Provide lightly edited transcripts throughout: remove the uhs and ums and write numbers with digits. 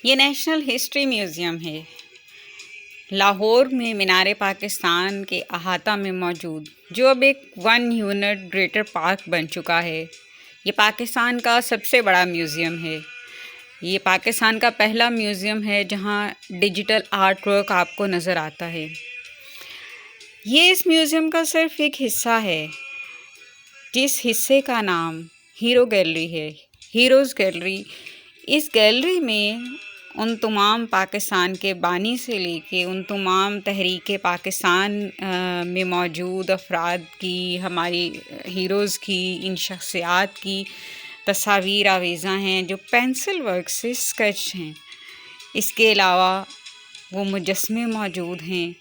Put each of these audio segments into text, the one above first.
ये national history museum है। लाहौर में मीनार पाकिस्तान के अहाता में मौजूद, जो अब एक 1 यूनिट ग्रेटर पार्क बन चुका है। ये पाकिस्तान का सबसे बड़ा म्यूज़ियम है। ये पाकिस्तान का पहला म्यूज़ियम है जहाँ डिजिटल आर्ट वर्क आपको नज़र आता है। ये इस म्यूज़ियम का सिर्फ एक हिस्सा है, जिस हिस्से का नाम हीरो गैलरी है, हीरोज़ गैलरी। इस गैलरी में उन तमाम पाकिस्तान के बानी से लेके उन तमाम तहरीक पाकिस्तान में मौजूद अफराद की, हमारी हीरोज़ की, इन शख्सियात की तस्वीर आवेज़ा हैं जो पेंसिल वर्क से स्केच हैं। इसके अलावा वो मुजस्मे मौजूद हैं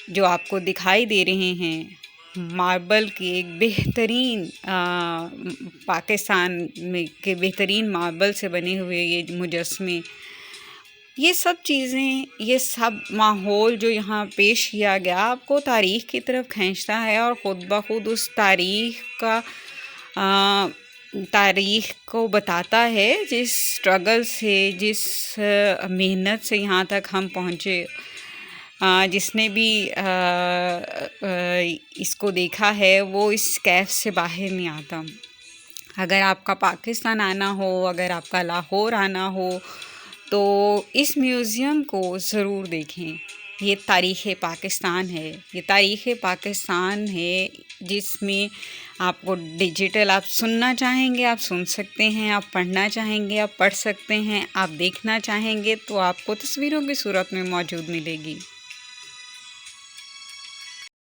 जो आपको दिखाई दे रहे हैं। मार्बल के एक बेहतरीन पाकिस्तान में के बेहतरीन मार्बल से बने हुए ये मुजस्मे, ये सब चीज़ें, ये सब माहौल जो यहाँ पेश किया गया आपको तारीख़ की तरफ खींचता है और ख़ुद ब खुद उस तारीख़ को बताता है, जिस स्ट्रगल से, जिस मेहनत से यहाँ तक हम पहुँचे। जिसने भी इसको देखा है वो इस कैफ़ से बाहर नहीं आता। अगर आपका पाकिस्तान आना हो, अगर आपका लाहौर आना हो, तो इस म्यूज़ियम को ज़रूर देखें। ये तारीख़ पाकिस्तान है, ये तारीख़ पाकिस्तान है जिसमें आपको डिजिटल, आप सुनना चाहेंगे आप सुन सकते हैं, आप पढ़ना चाहेंगे आप पढ़ सकते हैं, आप देखना चाहेंगे तो आपको तस्वीरों की सूरत में मौजूद मिलेगी।